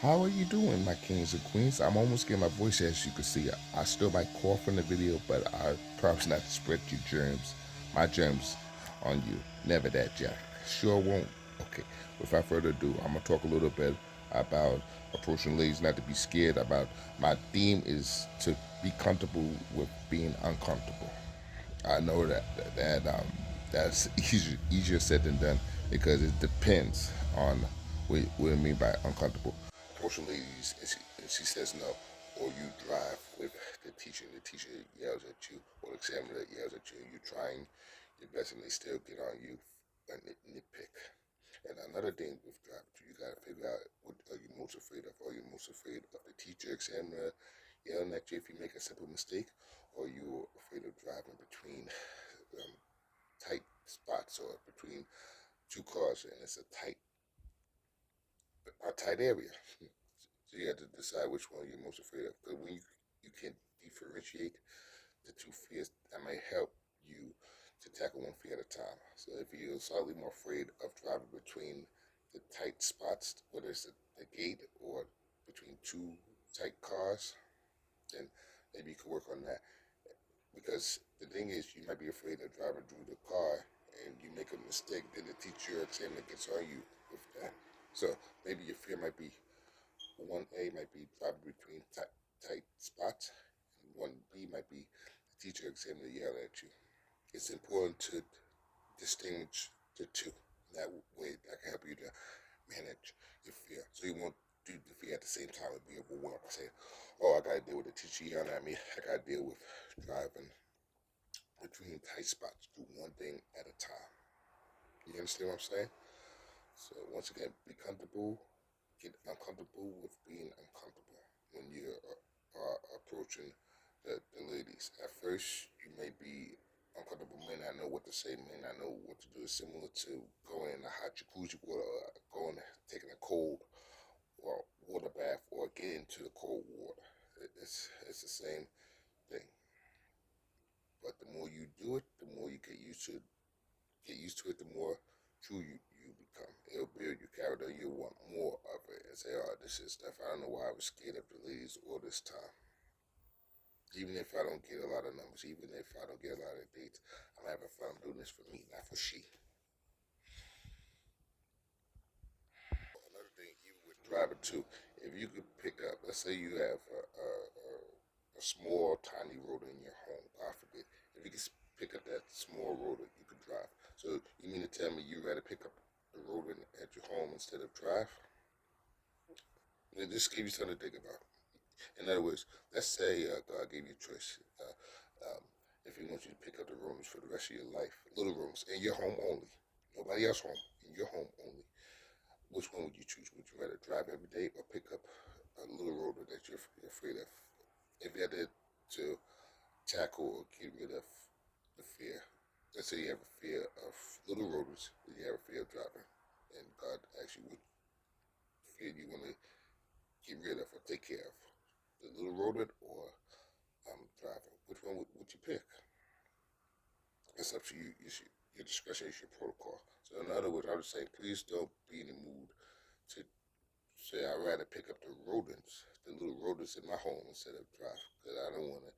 How are you doing, my kings and queens? I'm almost getting my voice, as you can see. I still might cough in the video, but I promise not to spread your germs, my germs, on you. Never that, Jack. Sure won't. Okay, without further ado, I'm gonna talk a little bit about approaching ladies, not to be scared. About my theme is to be comfortable with being uncomfortable. I know that's easier said than done because it depends on what I mean by uncomfortable. Portion ladies, and she says no, or you drive with the teacher yells at you, or the examiner yells at you, you're trying your best and they still get on you and nitpick. And another thing with driving, you gotta figure out what are you most afraid of. Are you most afraid of the teacher, examiner yelling at you if you make a simple mistake, or are you afraid of driving between um, tight spots or between two cars and it's a tight area. So you have to decide which one you're most afraid of. Because when you can differentiate the two fears, that might help you to tackle one fear at a time. So if you're slightly more afraid of driving between the tight spots, whether it's the gate or between two tight cars, then maybe you could work on that. Because the thing is, you might be afraid of driving through the car and you make a mistake, then the teacher or examiner gets on you with that. So maybe your fear might be 1A might be driving between tight spots, and 1B might be the teacher examiner yelling at you. It's important to distinguish the two. That way, that can help you to manage your fear. So you won't do the fear at the same time and be overwhelmed by saying, oh, I got to deal with the teacher yelling at me. I got to deal with driving between tight spots. Do one thing at a time. You understand what I'm saying? So once again, be comfortable. Get uncomfortable with being uncomfortable when you are approaching the ladies. At first, you may be uncomfortable, may not know what to say, may not know what to do. It's similar to going in a hot jacuzzi water, going taking a cold or water bath, or getting into the cold water. It's the same thing. But the more you do it, the more you get used to it, the more true you become. It'll build your character. You'll want more of it and say, oh, this is stuff. I don't know why I was scared of the ladies all this time. Even if I don't get a lot of numbers, even if I don't get a lot of dates, I'm having fun doing this for me, not for she. Another thing, even with driving too, if you could pick up, let's say you have a small, tiny road in your home, God forbid, if you could pick up that small road that you could drive. So you mean to tell me you rather pick up the road at your home instead of drive? And just give you something to think about. In other words, let's say God gave you a choice. If He wants you to pick up the rooms for the rest of your life, little rooms in your home only, nobody else home, in your home only. Which one would you choose? Would you rather drive every day or pick up a little road that you're afraid of? If you had to tackle or get rid of the fear, let's say you have a fear of little roads, you have a fear of driving, and God actually would fear you want to get rid of or take care of the little rodent or driving. Which one would you pick? It's up to you. Your discretion is your protocol. So in other words, I would say, please don't be in the mood to say I'd rather pick up the rodents, the little rodents in my home instead of drive, because I don't want to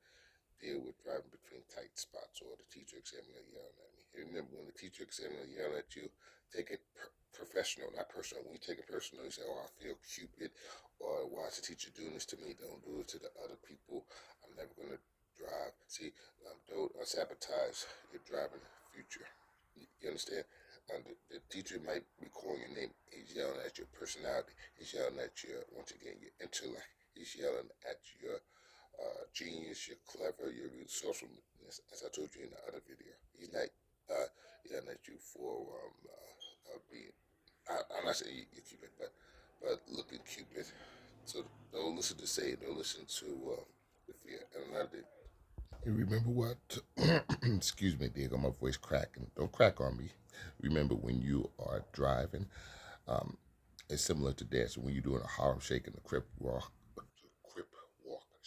deal with driving between tight spots or the teacher examiner yelling at me. And remember, when the teacher examiner yelling at you, take it professional, not personal. When you take it personal, you say, "Oh, I feel stupid," or "Why is the teacher doing this to me? Don't do it to the other people. I'm never gonna drive." See, don't sabotage your driving future. You understand? The teacher might be calling your name. He's yelling at your personality. He's yelling at your, once again, your intellect. He's yelling at your genius, you're clever, you're resourcefulness, as I told you in the other video. He's not yelling at you for being, I'm not saying you're Cupid, but looking Cupid. So don't listen to say, don't listen to the fear. And another thing, and remember what? Excuse me, Diego, my voice cracking. Don't crack on me. Remember when you are driving, um, it's similar to dancing. When you're doing a Harlem Shake and the Crip Walk.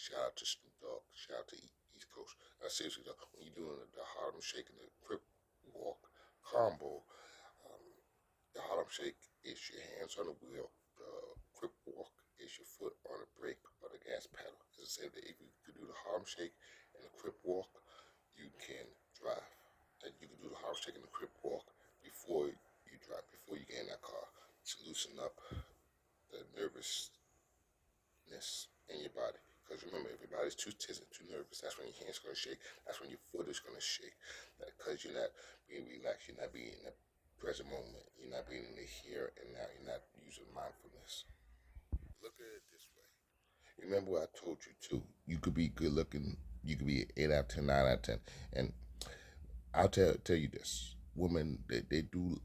Shout out to Snoop Dogg. Shout out to East Coast. Seriously though, when you're doing the Harlem Shake and the Crip Walk combo, um, the Harlem Shake is your hands on the wheel. The Crip Walk is your foot on the brake or the gas pedal. It's the same thing. If you could do the Harlem Shake and the Crip Walk, you can drive. And you can do the Harlem Shake and the Crip Walk before you drive, before you get in that car, to loosen up the nervousness in your body. Because remember, if your body's too tense and too nervous, that's when your hands going to shake. That's when your foot is going to shake. Because you're not being relaxed. You're not being in the present moment. You're not being in the here and now. You're not using mindfulness. Look at it this way. Remember what I told you too. You could be good looking. You could be 8 out of 10, 9 out of 10. And I'll tell you this: women, they do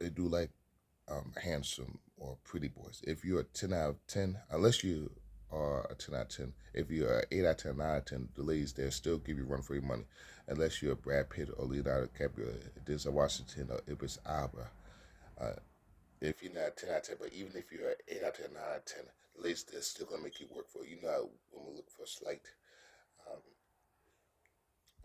like handsome or pretty boys. If you're a 10 out of 10, unless you are a 10 out of 10, if you're an 8 out of 10, 9 out of 10, the ladies there still give you run for your money, unless you're a Brad Pitt or Leonardo DiCaprio, Denzel Washington or Idris Alba. Uh, if you're not 10 out of 10, but even if you're 8 out of 10, 9 out of 10, the ladies they're still gonna make you work for it. You know, how women look for um,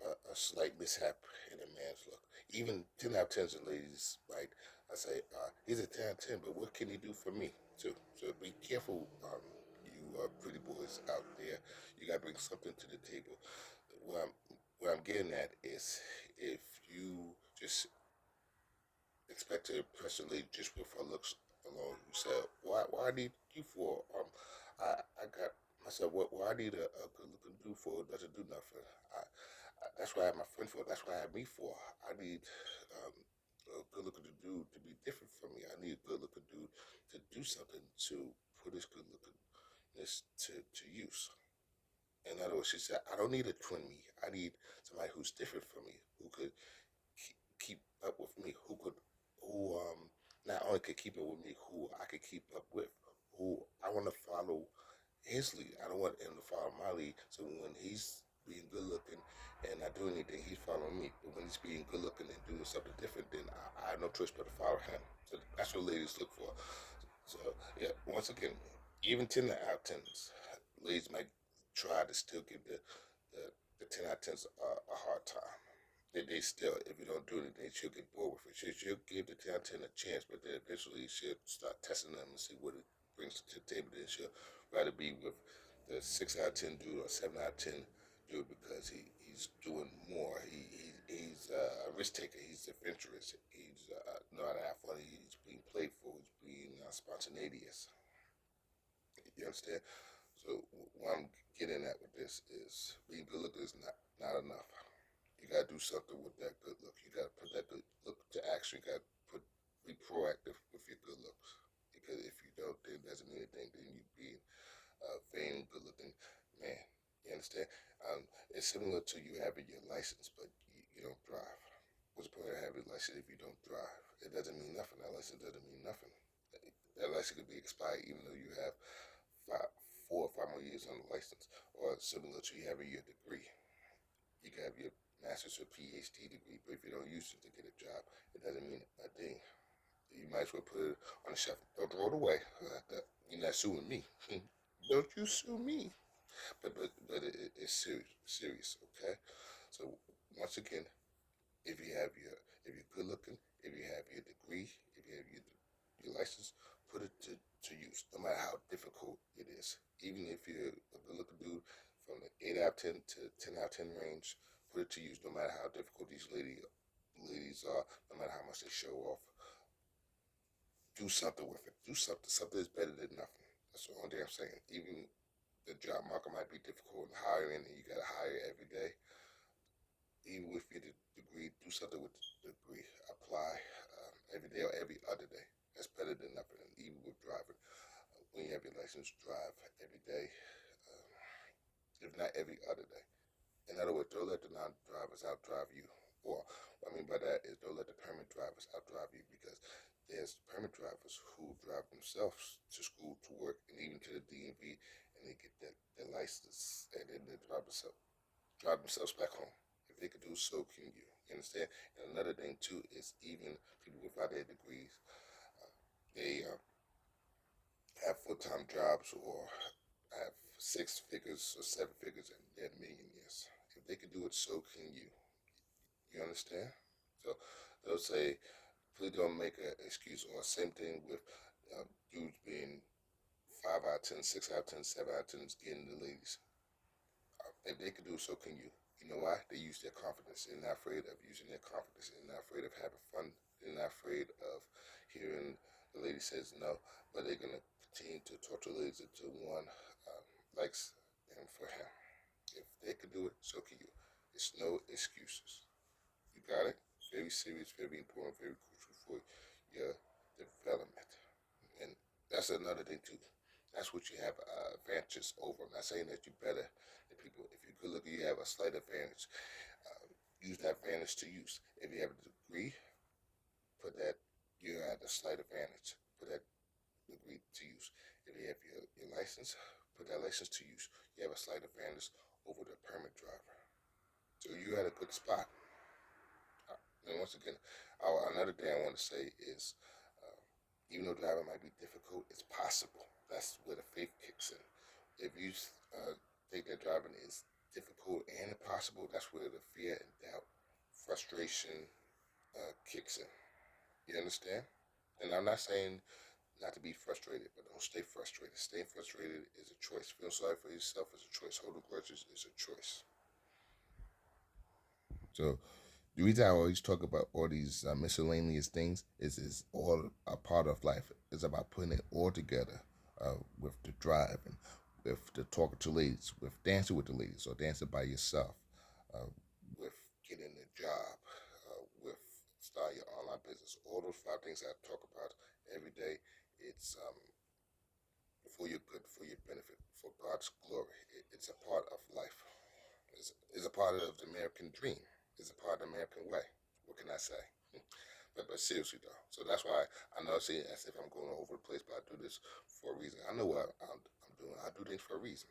a slight mishap in a man's look. Even 10 out of 10s of ladies, right? I say, he's a 10 out of 10, but what can he do for me too? So be careful, you pretty boys out there. You gotta bring something to the table. What I'm, what I'm getting at is if you just expect to impress a lady just with her looks alone, you say, why I need you for? I got myself, what I need a good looking dude for doesn't do nothing. That's what I have my friend for. That's what I have me for. I need um, a good looking dude to be different from me. I need a good looking dude to do something to put his good lookingness to use. In other words, she said, I don't need a twin me. I need somebody who's different from me, who could keep up with me, who not only could keep up with me, who I could keep up with, who I want to follow his lead. I don't want him to follow my lead. So when he's being good looking and not doing anything, he's following me. But when he's being good looking and doing something different, then I have no choice but to follow him. So that's what ladies look for. So yeah, once again, even 10 out of 10s, ladies might try to still give the, the 10 out of 10s a hard time. They still, if you don't do anything, she'll get bored with it. She'll give the 10 out of 10 a chance, but then eventually she'll start testing them and see what it brings to the table. Then she'll rather be with the 6 out of 10 dude or 7 out of 10 dude because he's doing more. He's a risk taker. He's adventurous. He's know how to have fun. He's being playful. He's being spontaneous. You understand? So what I'm getting at with this is being good looking is not enough. You gotta do something with that good look. You gotta put that good look to action. You gotta be proactive with your good looks. Because if you don't, then it doesn't mean anything. Then you be a vain, good looking man. You understand? It's similar to you having your license, but you don't drive. What's the point of having a license if you don't drive? It doesn't mean nothing. That license doesn't mean nothing. That license could be expired even though you have 4 or 5 more years on the license, or similar to you having your degree. You can have your master's or PhD degree, but if you don't use it to get a job, it doesn't mean a thing. You might as well put it on the shelf. Don't throw it away. You're not suing me. Don't you sue me. It's serious, okay? So once again, if you have if you're good looking, if you have your degree, if you have your license, put it to use, no matter how difficult it is. Even if you're a good looking dude from the 8 out of 10 to 10 out of 10 range, put it to use, no matter how difficult these ladies are, no matter how much they show off. Do something with it. Do something. Something is better than nothing. That's the only thing I'm saying. Even the job market might be difficult in hiring, and you got to hire every day. Even with your degree, do something with the degree. Apply every day or every other day. That's better than nothing. And even with driving, when you have your license, drive every day, uh, if not every other day. In other words, don't let the non-drivers outdrive you. Or what I mean by that is don't let the permit drivers outdrive you because there's permit drivers who drive themselves to school, to work, and even to the DMV, and they get their license, and then they drive themselves back home. If they could do so, can you? You understand? And another thing too is even people without their degrees, they have full-time jobs or have 6 figures or 7 figures, and they're millionaires. If they can do it, so can you. You understand? So they'll say, please don't make an excuse. Or same thing with dudes being 5 out of 10, 6 out of 10, 7 out of 10 is getting the ladies. If they can do it, so can you. You know why? They use their confidence. They're not afraid of using their confidence. They're not afraid of having fun. They're not afraid of hearing the lady says no, but they're going to continue to talk to ladies until one likes them for him. If they can do it, so can you. It's no excuses. You got it? Very serious, very important, very crucial for your development. And that's another thing too. That's what you have advantages over. I'm not saying that you're better than people. If you're good looking, you have a slight advantage. Use that advantage to use. If you have a degree, put that you have a slight advantage. Put that degree to use. If you have your license, put that license to use. You have a slight advantage over the permit driver. So you had a good spot. And once again, another thing I want to say is, uh, even though driving might be difficult, it's possible. That's where the faith kicks in. If you think that driving is difficult and impossible, that's where the fear and doubt, frustration kicks in. You understand? And I'm not saying not to be frustrated, but don't stay frustrated. Staying frustrated is a choice. Feel sorry for yourself is a choice. Holding grudges is a choice. So the reason I always talk about all these miscellaneous things is all a part of life. It's about putting it all together with the drive and with the talking to ladies, with dancing with the ladies, or dancing by yourself, uh, with getting a job, with starting your online business. All those five things I talk about every day. It's for your good, for your benefit, for God's glory. It's a part of life. It's a part of the American dream. It's a part of the American way. What can I say? But seriously though, so that's why I know I say as if I'm going all over the place, but I do this for a reason. I know what I'm doing. I do things for a reason.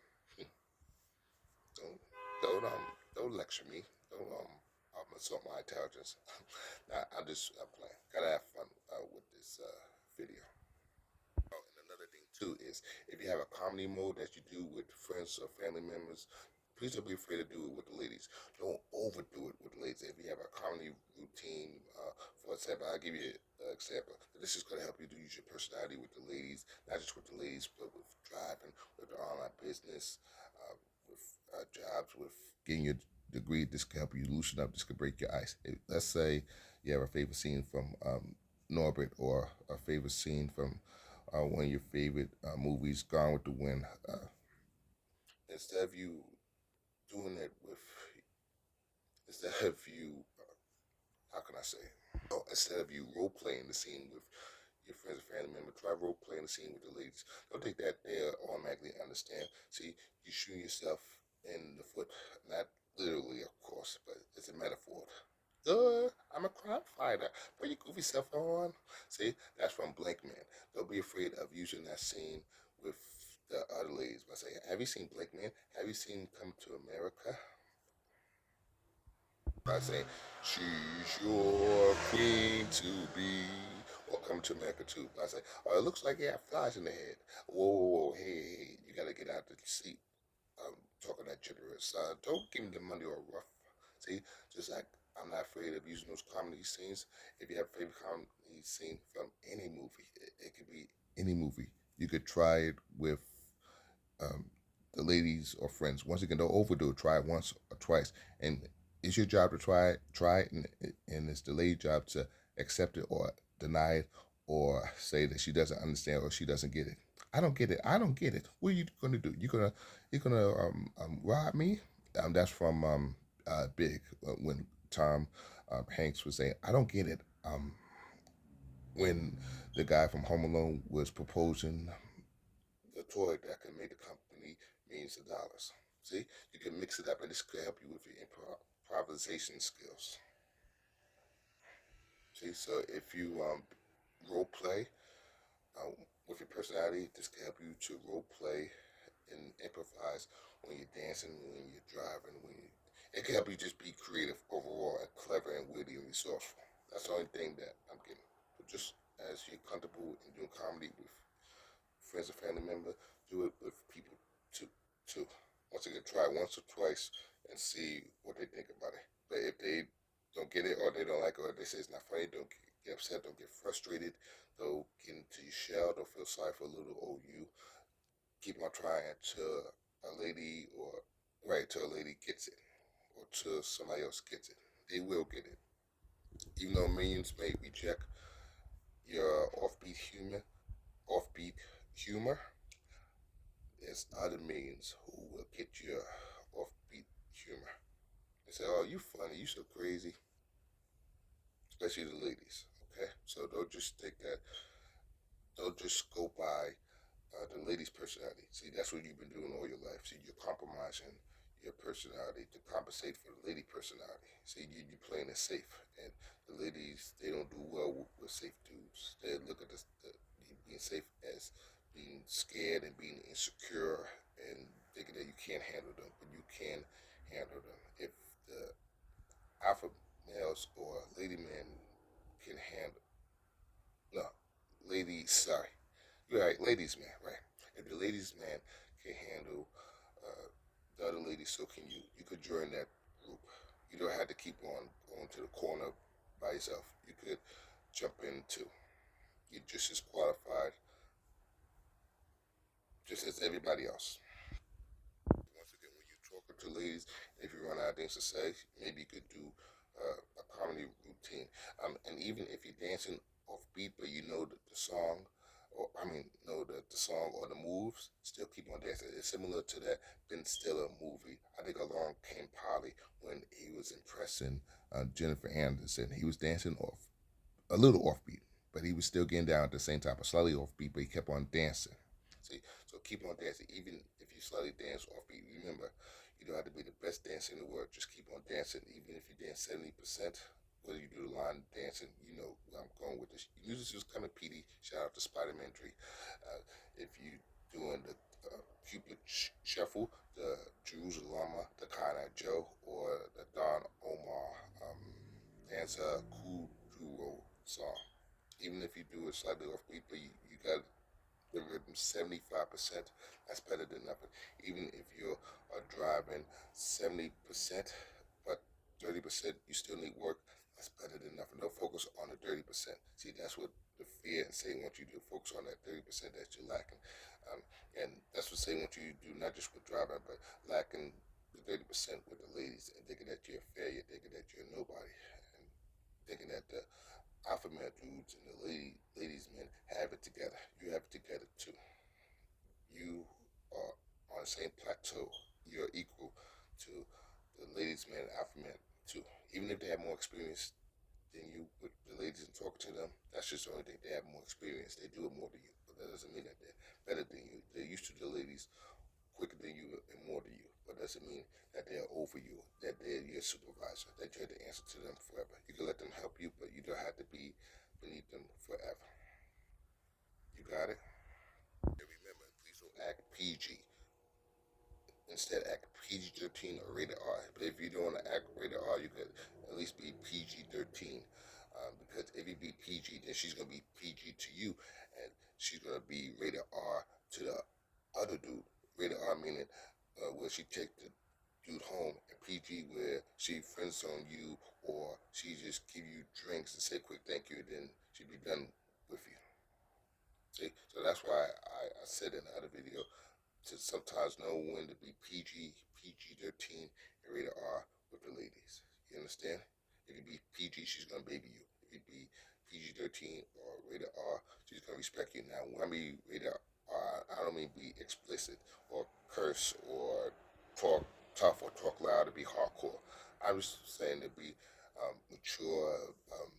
don't don't lecture me. Don't assault my intelligence. I'm just playing. Gotta have fun with this video. Oh, and another thing too is if you have a comedy mode that you do with friends or family members, please don't be afraid to do it with the ladies. Don't overdo it with the ladies. If you have a comedy routine, for example, I'll give you an example. This is going to help you to use your personality with the ladies, not just with the ladies, but with driving, with the online business, with jobs, with getting your degree. This can help you loosen up. This could break your ice. Let's say you have a favorite scene from Norbit or a favorite scene from one of your favorite movies, Gone with the Wind. Instead of you doing it with, instead of you, how can I say? Oh, instead of you role playing the scene with your friends and family members, try role playing the scene with the ladies. Don't think that they automatically understand. See, you shoot yourself in the foot, not literally, of course, but it's a metaphor. I'm a crime fighter. Put your goofy stuff on. See, that's from Blank Man. Don't be afraid of using that scene with the other ladies. But say, have you seen Blank Man? Have you seen Come to America? By saying, she's your queen to be. Or Come to America too. By saying, oh, it looks like you have flies in the head. Whoa, whoa, whoa, hey, hey, you gotta get out the seat. Talking that gibberish. Don't give me the money or rough. See, just like I'm not afraid of using those comedy scenes. If you have a favorite comedy scene from any movie, it could be any movie. You could try it with um, the ladies or friends. Once again, don't overdo it. Try it once or twice, and it's your job to try it, and it's the lady's job to accept it or deny it, or say that she doesn't understand or she doesn't get it. I don't get it. I don't get it. What are you gonna do? You're gonna rob me? That's from Big when Tom Hanks was saying, "I don't get it." When the guy from Home Alone was proposing the toy that can make the company millions of dollars. See, you can mix it up, and this could help you with your improvisation skills. See, so if you role play uh, with your personality, this can help you to role play and improvise when you're dancing, when you're driving, it can help you just be creative overall and clever and witty and resourceful. That's the only thing that I'm getting. So just as you're comfortable in doing comedy with friends and family member, do it with people too. Too. Once again, try it once or twice and see what they think about it. But if they don't get it or they don't like it or they say it's not funny, don't get upset, don't get frustrated, don't get into your shell, don't feel sorry for little old you. keep on trying till a lady or right till a lady gets it or till somebody else gets it. They will get it. Even though millions may reject your offbeat humor, there's other millions who will get your offbeat humor. They say, "Oh, you funny, you so crazy," especially the ladies. Okay, so don't just think that. Don't just go by the lady's personality. See, that's what you've been doing all your life. See, you're compromising your personality to compensate for the lady personality. See, you're playing it safe, and the ladies they don't do well with safe dudes. They look at being safe as being scared and being insecure and thinking that you can't handle them, but you can handle them. If the alpha males or lady men can handle, no, ladies, sorry, you're right, ladies man, right? If the ladies man can handle uh, the other ladies, so can you. You could join that group. You don't have to keep on going to the corner by yourself. You could jump in too. You're just as qualified, just as everybody else. Once again, when you're talking to ladies, if you run out of things to say, maybe you could do a comedy routine. And even if you're dancing off beat, but you know the song, or I mean, know the song or the moves, still keep on dancing. It's similar to that Ben Stiller movie. I think along came Polly when he was impressing Jennifer Anderson. He was dancing off a little offbeat, but he was still getting down at the same time, a slightly offbeat, but he kept on dancing. See, so keep on dancing, even if you slightly dance offbeat. Remember, you don't have to be the best dancer in the world. Just keep on dancing, even if you dance 70%. Whether you do the line dancing, you know where I'm going with this. Music is kind of PD. Shout out to Spider Man 3. If you doing the Cupid Shuffle, the Jerusalem, the Kana Joe, or the Don Omar Dancer Kuduro song. Even if you do it slightly off beat, but you got the rhythm 75%, that's better than nothing. Even if you are driving 70%, but 30% you still need work, that's better than nothing. Don't focus on the 30%. See, that's what the fear and Satan wants you to do. Focus on that 30% that you're lacking. Um, and that's what Satan wants you to do, not just with driving, but lacking the 30% with the ladies and thinking that you're a failure, thinking that you're nobody, and thinking that the alpha male dudes and the ladies men have it together. You have it together too. You are on the same plateau. You're equal to the ladies men and alpha men too. Even if they have more experience than you with the ladies and talking to them, that's just the only thing. They have more experience. They do it more than you. But that doesn't mean that they're better than you. They're used to the ladies quicker than you and more than you. But doesn't mean that they're over you, that they're your supervisor, that you have to answer to them forever. You can let them help you, but you don't have to be beneath them forever. You got it? And remember, please don't act PG. Instead, act PG 13 or rated R. But if you don't want to act rated R, you could at least be PG 13. Because if you be PG, then she's going to be PG to you, and she's going to be rated R to the other dude. Rated R meaning where she take the dude home, and PG where she friend zone you or she just give you drinks and say quick thank you, then she be done with you. See, so that's why I said in the other video to sometimes know when to be PG 13, and rated R with the ladies. You understand? If you be PG, she's gonna baby you. If you be PG 13 or rated R, she's gonna respect you. Now, when I mean rated R, I don't mean be explicit or curse or talk tough or talk loud to be hardcore. I was saying to be mature,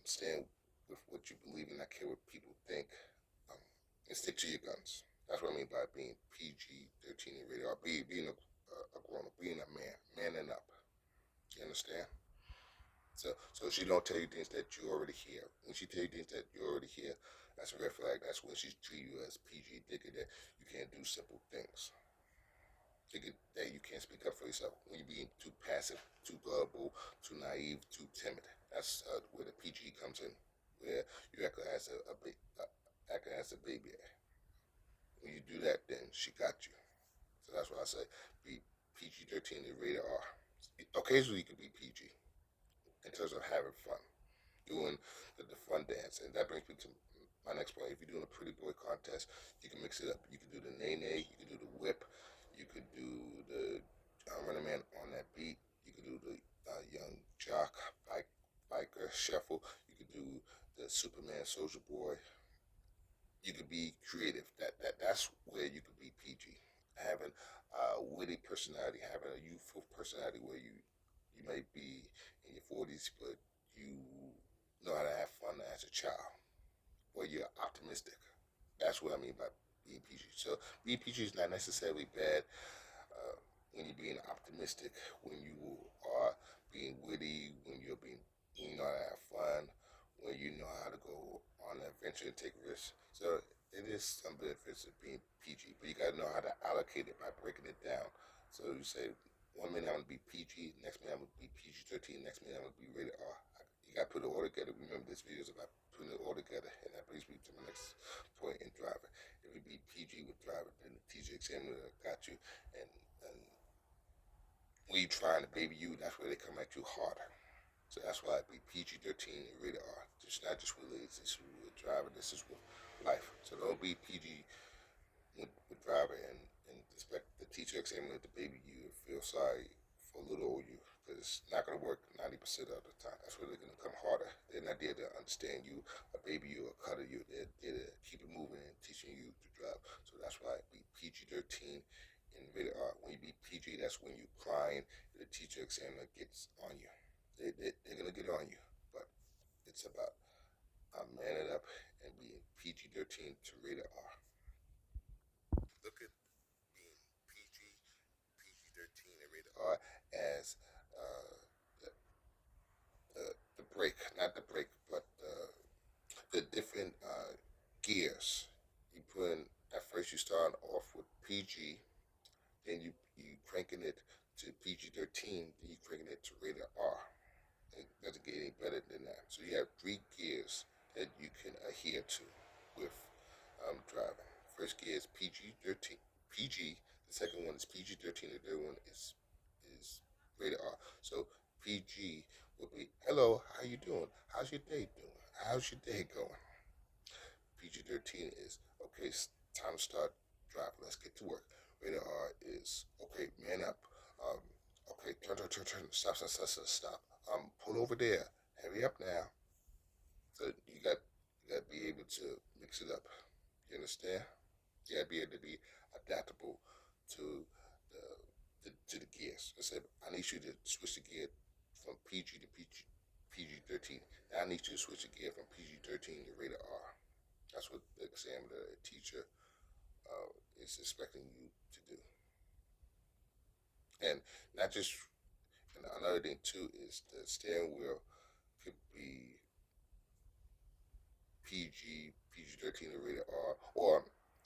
stand with what you believe in, not care what people think, um, and stick to your guns. That's what I mean by being PG 13 and rated R. Being a grown up, being a man, manning up. You understand? So she don't tell you things that you already hear. When she tell you things that you already hear, that's a red flag. That's when she's treating you as PG, thinking that you can't do simple things. Thinking that you can't speak up for yourself. When you're being too passive, too gullible, too naive, too timid. That's where the PG comes in, where you act as acting as a baby. When you do that, then she got you. So that's why I say be PG 13 and rated R. Occasionally you can be PG in terms of having fun, doing the fun dance, and that brings me to my next point. If you're doing a pretty boy contest, you can mix it up. You can do the nay nay, you can do the Man, Soldier Boy, you could be creative. That's where you could be PG. Having a witty personality, having a youthful personality where you may be in your 40s, but you know how to have fun as a child, or you're optimistic. That's what I mean by being PG. So being PG is not necessarily bad when you're being optimistic, when you are being witty, when you know how to have fun, when you know how to go on an adventure and take risks. So it is some benefits of being PG, but you got to know how to allocate it by breaking it down. So you say 1 minute I'm gonna be PG, next minute I'm gonna be PG-13, next minute I'm gonna be rated R. You got to put it all together. Remember, this video is about putting it all together, and that brings me to my next point in driving. If you be PG with driving, then the teacher examiner got you, and when you trying to baby you, that's where they come at you harder. So that's why it be PG-13 and rated R. It's not just with ladies, this is with driving, this is with life. So don't be PG with driving and expect the teacher examiner to baby you and feel sorry for little old you, because it's not going to work 90% of the time. That's where they're going to come harder. They're not there to understand you, or baby you, or cuddle you. They're there to keep it moving and teaching you to drive. So that's why it be PG-13 and rated R. When you be PG, that's when you crying, the teacher examiner gets on you. They're going to get on you, but it's about manning up and being PG-13 to rated R. Look at being PG-13 and rated R as uh, the, the break, not the break, but the different gears. You put in, at first you start off with PG, then you cranking it to PG-13, then you cranking it to rated R. It doesn't get any better than that. So you have 3 gears that you can adhere to with driving. First gear is PG-13, PG. The second one is PG-13. The third one is rated R. So PG will be, hello, how you doing? How's your day doing? How's your day going? PG-13 is, okay, it's time to start driving. Let's get to work. Rated R is, okay, man up. Um, okay, turn. Stop. Pull over there. Hurry up now. So you got to be able to mix it up. You understand? You got to be able to be adaptable to to the gears. I said, I need you to switch the gear from PG to PG-13. Now I need you to switch the gear from PG-13 to rated R. That's what the examiner, the teacher, is expecting you to do. And not just, and another thing too is the steering wheel could be PG-13 or rated R, or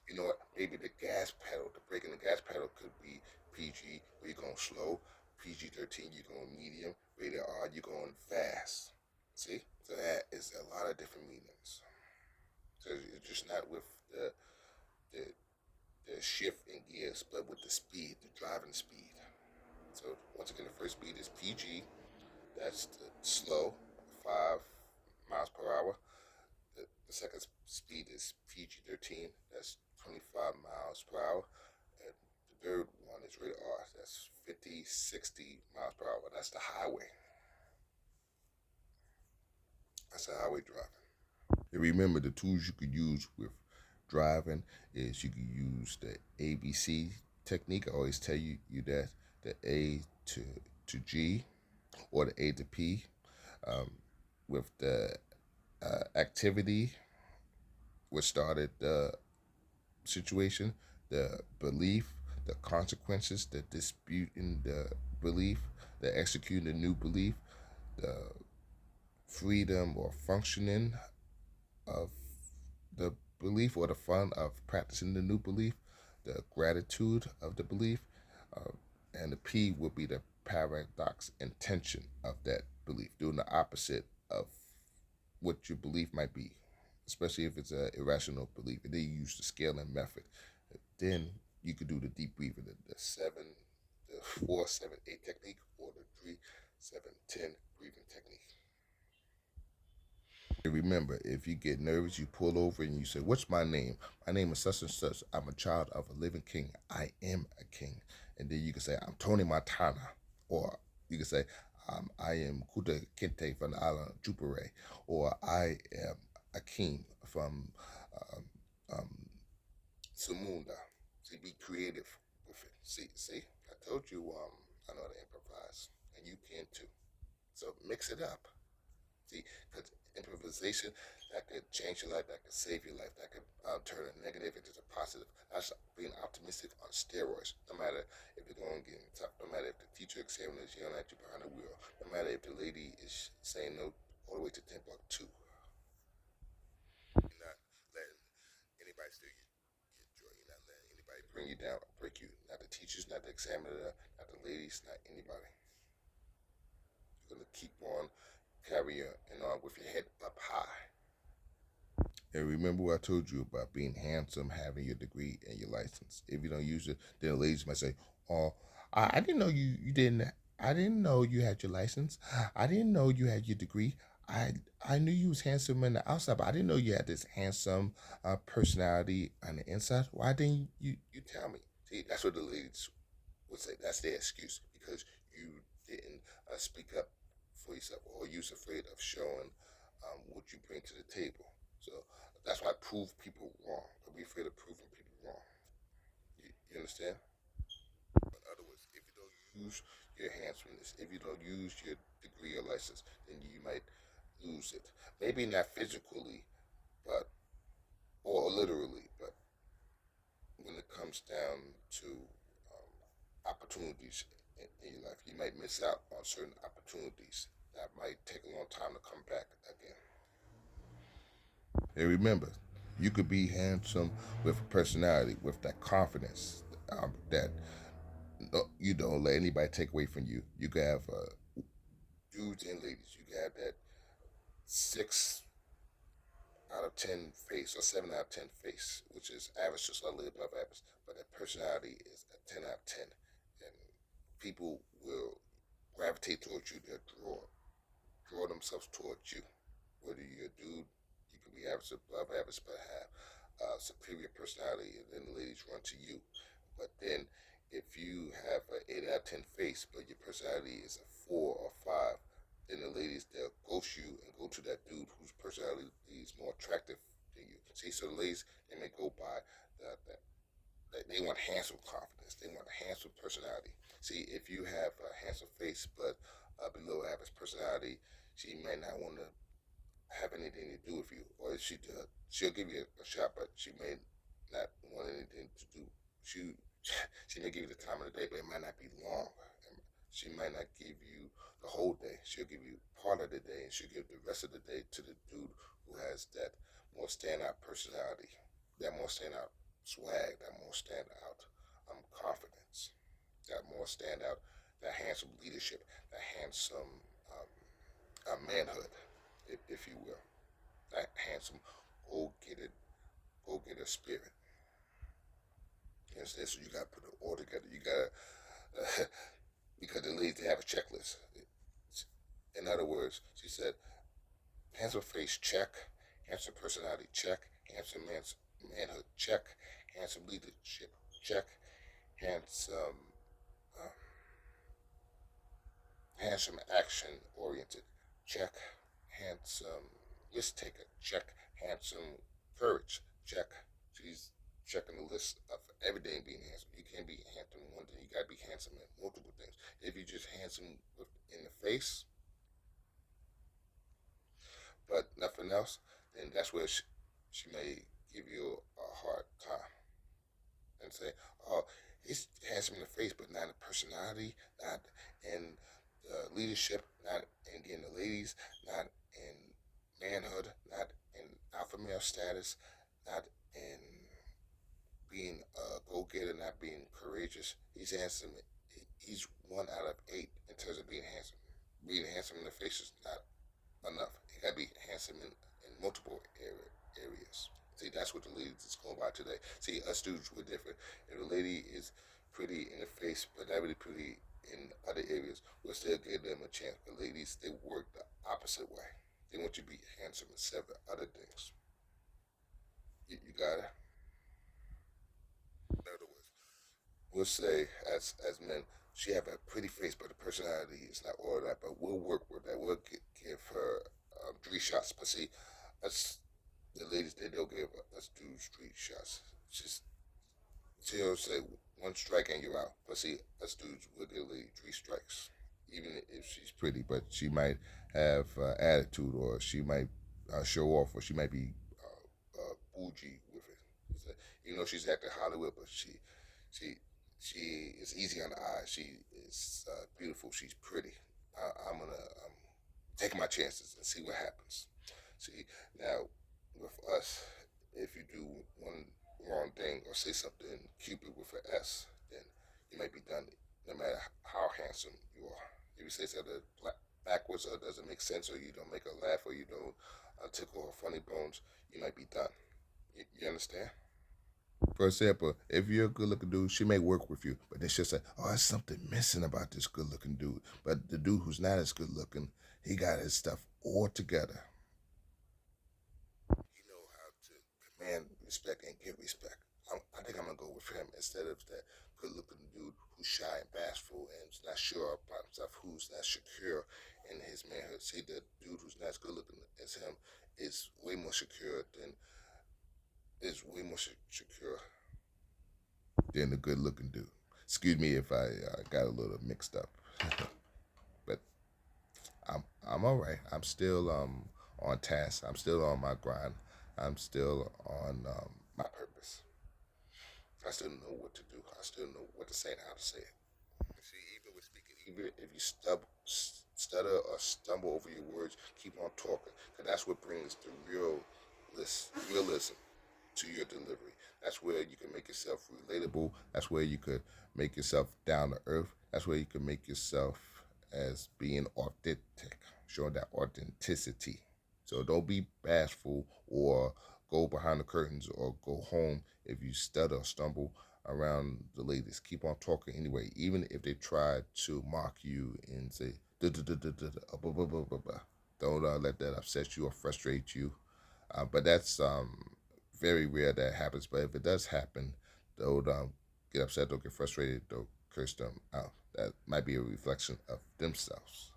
you know what, maybe the gas pedal, the brake and the gas pedal could be PG, where you're going slow, PG-13, you're going medium, rated R, you're going fast. See? So that is a lot of different meanings. So it's just not with the, the shift in gears, but with the speed, the driving speed. So once again, the first speed is PG, that's the slow, 5 miles per hour. The second speed is PG-13, that's 25 miles per hour. And the third one is rated R, that's 50, 60 miles per hour. That's the highway. That's the highway driving. And remember, the tools you could use with driving is you could use the ABC technique. I always tell you that the A to G or the A to P. Um, with the activity, which started the situation, the belief, the consequences, the disputing the belief, the executing the new belief, the freedom or functioning of the belief or the fun of practicing the new belief, the gratitude of the belief, uh, and the P would be the paradox intention of that belief, doing the opposite of what your belief might be, especially if it's an irrational belief. And then you use the scaling method. Then you could do the deep breathing, the 4-7-8 technique, or the 3-7-10 breathing technique. Remember, if you get nervous, you pull over and you say, "What's my name? My name is such and such. I'm a child of a living king. I am a king." And then you can say, "I'm Tony Montana," or you can say, "I am Kuta Kinte from the island of Jupere," or "I am Akeem from um, um, Sumunda. See, be creative with it. See, I told you I know how to improvise, and you can too. So mix it up. See, because improvisation that could change your life, that could save your life, that could turn a negative into a positive. That's being optimistic on steroids. No matter if you're going to get in tough, no matter if the teacher examiner is yelling at you behind the wheel, no matter if the lady is saying no all the way to 10 buck 2. You're not letting anybody steal your joy. You're not letting anybody bring you down or break you. Not the teachers, not the examiner, not the ladies, not anybody. You're going to keep on carrying on with your head up high. And remember what I told you about being handsome, having your degree and your license. If you don't use it, then the ladies might say, "Oh, I didn't know you didn't. I didn't know you had your license. I didn't know you had your degree. I I knew you was handsome on the outside, but I didn't know you had this handsome personality on the inside. Why didn't you tell me?" See, that's what the ladies would say. That's their excuse because you didn't speak up for yourself, or you're afraid of showing what you bring to the table. So that's why I prove people wrong. Don't be afraid of proving people wrong. You understand? In other words, if you don't use your handsomeness, if you don't use your degree or license, then you might lose it. Maybe not physically, but or literally, but when it comes down to opportunities in your life, you might miss out on certain opportunities that might take a long time to come back again. And remember, you could be handsome with personality, with that confidence that you don't let anybody take away from you. You can have dudes and ladies. You can have that 6 out of 10 face or 7 out of 10 face, which is average, just a little above average. But that personality is a 10 out of 10, and people will gravitate towards you. They'll draw themselves towards you. Whether you're a dude, you can be average, above average, but have superior personality, and then the ladies run to you. But then, if you have an 8 out of 10 face, but your personality is a 4 or 5, then the ladies they'll ghost you and go to that dude whose personality is more attractive than you. See, so the ladies they may go by they want handsome confidence. They want a handsome personality. See, if you have a handsome face but a below average personality, she may not want to have anything to do with you, or if she does, she'll give you a shot, but she may not want anything to do. She she may give you the time of the day, but it might not be long. She might not give you the whole day. She'll give you part of the day, and she'll give the rest of the day to the dude who has that more standout personality, that more standout swag, that more standout confidence, that more standout, that handsome leadership, that handsome manhood, if you will, that handsome go get it, go get a spirit. You understand? So you got to put it all together. You got to, because the ladies they have a checklist. In other words, she said, handsome face check, handsome personality check, handsome manhood check, handsome leadership check, handsome uh, handsome action oriented check, handsome risk taker check, handsome courage check. She's checking the list of everything being handsome. You can't be handsome in one thing. You gotta be handsome in multiple things. If you're just handsome in the face, but nothing else, then that's where she may give you a hard time and say, "Oh, he's handsome in the face, but not in personality, not in leadership, not in getting the ladies, not in manhood, not in alpha male status, not in being a go getter, not being courageous. He's handsome. He's 1 out of 8 in terms of being handsome. Being handsome in the face is not enough. He got to be handsome in multiple areas. See, that's what the ladies is going by today. See, us dudes, we're different. If a lady is pretty in the face, but not really pretty in other areas, we'll still give them a chance. But ladies, they work the opposite way. They want you to be handsome in 7 other things. You got it? In other words, we'll say as men, she have a pretty face, but the personality is not all of that. But we'll work with that. We'll give her 3 shots. But see, us. the ladies, they don't give us dudes street shots. Just she'll say one strike and you're out. But see, us dudes will give a lady three strikes, even if she's pretty. But she might have attitude, or she might show off, or she might be bougie with it. You know, she's acting Hollywood, but she she is easy on the eyes. She is beautiful. She's pretty. I'm gonna take my chances and see what happens. See, now with us, if you do one wrong thing or say something Cupid with an S, then you might be done. No matter how handsome you are. If you say something backwards or doesn't make sense, or you don't make her laugh, or you don't tickle her funny bones, you might be done. You understand? For example, if you're a good looking dude, she may work with you, but then she'll say, "Oh, there's something missing about this good looking dude." But the dude who's not as good looking, he got his stuff all together. He know how to command respect and give respect. I think I'm gonna go with him instead of that good looking dude who's shy and bashful and is not sure about himself, who's not secure in his manhood. See, the dude who's not as good looking as him is way more secure secure than the good looking dude. Excuse me if I got a little mixed up, but I'm all right. I'm still on task. I'm still on my grind. I'm still on my purpose. I still know what to do. I still know what to say and how to say it. See, even with speaking, even if you stutter or stumble over your words, keep on talking, because that's what brings the realism to your delivery. That's where you can make yourself relatable. That's where you could make yourself down to earth. That's where you can make yourself as being authentic, showing that authenticity. So don't be bashful or go behind the curtains or go home if you stutter or stumble around the ladies. Keep on talking anyway, even if they try to mock you and say, "Duh, duh, duh, duh, duh, duh, buh, buh, buh, buh, buh." Don't let that upset you or frustrate you. But that's very rare that happens. But if it does happen, don't get upset, don't get frustrated, don't curse them out. That might be a reflection of themselves,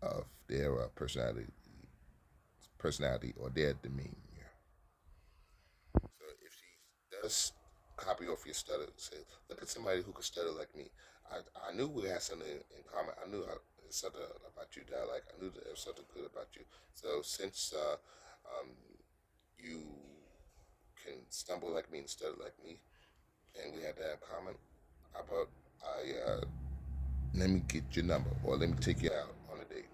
of their personality or their demeanor. So if she does copy off your stutter, say, look at somebody who could stutter like me. I knew we had something in common. I knew something about you that I like. I knew that there was something good about you. So since you can stumble like me and stutter like me, and we had that in common, how about I let me get your number, or let me take you out on a date.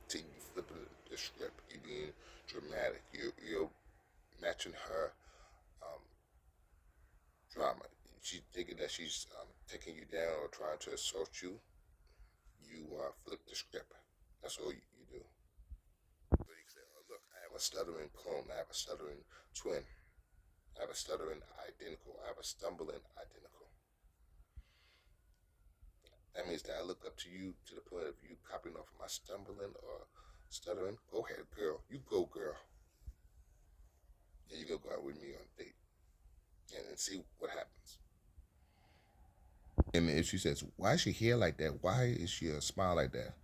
See, you flipping the script. You being dramatic. You're matching her um, drama. She's thinking that she's taking you down or trying to assault you. You flip the script. That's all you do. So you can say, "Oh, look, I have a stuttering clone. I have a stuttering twin. I have a stuttering identical. I have a stumbling identical." That means that I look up to you to the point of you copying off my stumbling or stuttering. Go ahead, girl. You go, girl. And you go out with me on a date and see what happens. And if she says, "Why is she here like that? Why is she a smile like that?"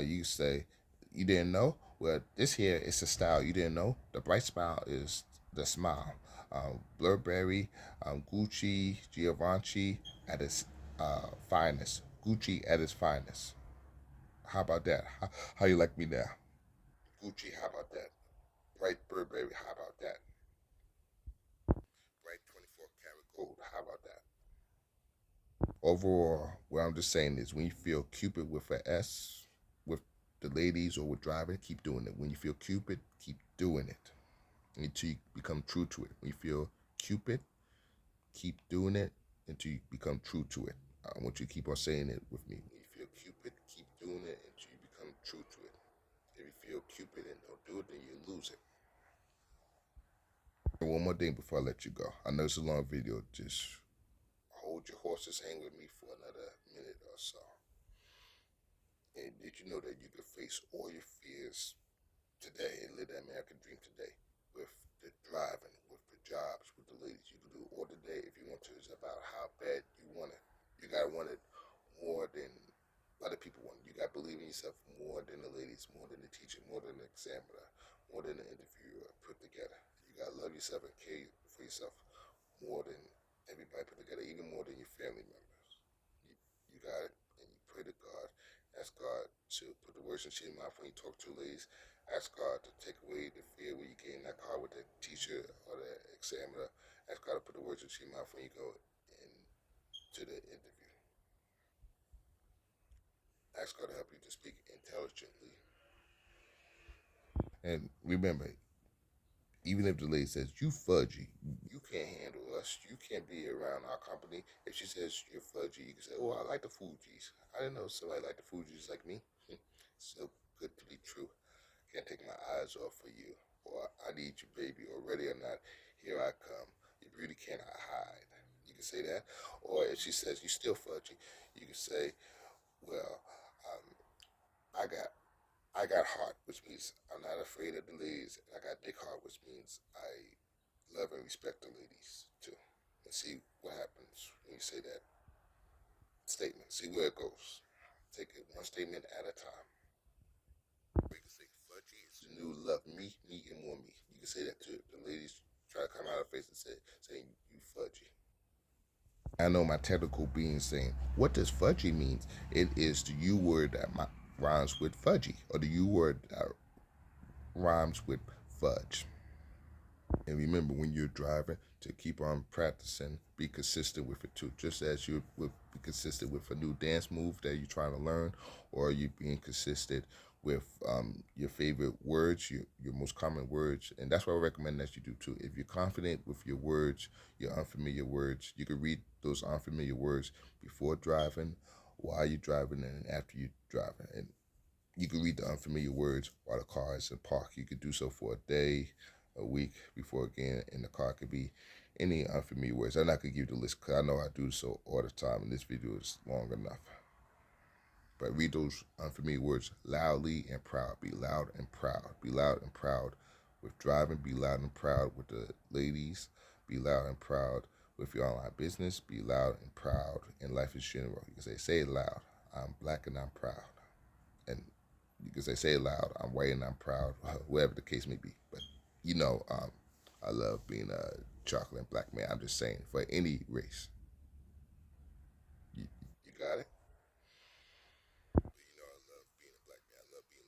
You say, "You didn't know? Well, this here is a style. You didn't know? The bright smile is the smile. Burberry, Gucci, Givenchy at its finest. Gucci at its finest. How about that? How you like me now? Gucci, how about that? Bright Burberry, how about that? Bright 24 karat gold, how about that?" Overall, what I'm just saying is when you feel Cupid with an S, with the ladies or with driving, keep doing it. When you feel Cupid, keep doing it until you become true to it. When you feel Cupid, keep doing it until you become true to it. I want you to keep on saying it with me. When you feel Cupid, keep doing it until you become true to it. If you feel Cupid and don't do it, then you lose it. And one more thing before I let you go. I know it's a long video. Just hold your horses, hang with me for another minute or so. And did you know that you can face all your fears today and live that American dream today with the driving, with the jobs, with the ladies? You can do it all today if you want to. It's about how bad you want it. You gotta want it more than other people want it. You gotta believe in yourself more than the ladies, more than the teacher, more than the examiner, more than the interviewer put together. You gotta yourself and care for yourself more than everybody put together, even more than your family members. You got it, and you pray to God. Ask God to put the words in your mouth when you talk to ladies. Ask God to take away the fear when you get in that car with the teacher or the examiner. Ask God to put the words in your mouth when you go into the interview. Ask God to help you to speak intelligently. And remember, even if the lady says, you fudgy, you can't handle us, you can't be around our company. If she says you're fudgy, you can say, oh, I like the Fugees. I didn't know somebody liked the Fugees like me. So good to be true. Can't take my eyes off of you. Or I need you, baby, or ready or not, here I come. Your beauty cannot hide. You can say that. Or if she says you still fudgy, you can say, well, um, I got I got heart, which means I'm not afraid of the ladies. I got big heart, which means I love and respect the ladies too. And see what happens when you say that statement. See where it goes. Take it one statement at a time. You can say fudgy is the new love me and more me. You can say that to the ladies. Try to come out of face and saying you fudgy. I know my technical being saying, what does fudgy mean? It is the U word that rhymes with fudgy, or the U word that rhymes with fudge. And remember, when you're driving, to keep on practicing, be consistent with it too. Just as you would be consistent with a new dance move that you're trying to learn, or you being consistent with your favorite words, your most common words. And that's what I recommend that you do too. If you're confident with your words, your unfamiliar words, you can read those unfamiliar words before driving, while you're driving, and after you're driving. And you can read the unfamiliar words while the car is in park. You could do so for a day, a week before again in the car. Could be any unfamiliar words. I'm not gonna give you the list because I know I do so all the time, and this video is long enough. But read those unfamiliar words loudly and proud. Be loud and proud. Be loud and proud with driving. Be loud and proud with the ladies. Be loud and proud with your online business. Be loud and proud in life in general. You can say it loud. I'm black and I'm proud. And you can say it loud. I'm white and I'm proud. Whatever the case may be. But I love being a chocolate and black man. I'm just saying for any race. You got it. But I love being a black man. I love being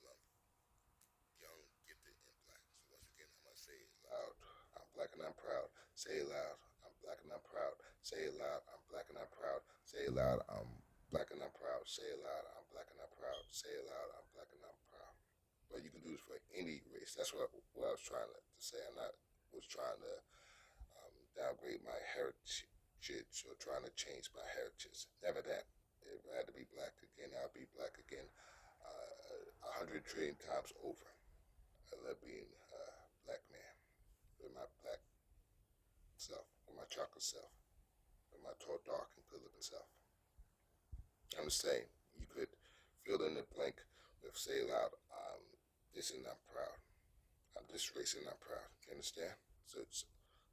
young, gifted, and black. So once again, I'm gonna say it loud. I'm black and I'm proud. Say it loud. I'm black and I'm proud. Say it loud. I'm black and I'm proud. Say it loud. I'm black and I'm proud. Say it loud. I'm black and I'm proud. Say it loud. I'm black and I'm proud. But you can do this for any race. That's what I was trying to say. I'm not was trying to downgrade my heritage or trying to change my heritage. Never that. If I had to be black again, I'll be black again 100 trillion times over. I love being a black man with my black self, with my chocolate self, with my tall, dark, and good looking self. I'm just saying, you could fill in the blank with say loud, this and I'm proud. I'm this race and I'm proud. You understand?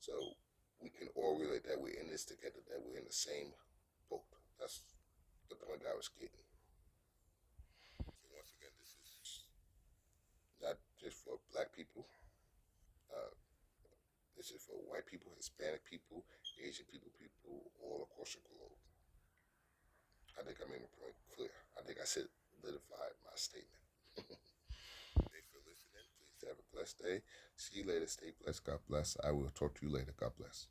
So we can all relate that we're in this together, that we're in the same boat. That's the point I was getting. So once again, this is not just for black people. Uh, this is for white people, Hispanic people, Asian people all across the globe. I think I made my point clear. I think I solidified my statement. Thanks for listening. Please have a blessed day. See you later. Stay blessed. God bless. I will talk to you later. God bless.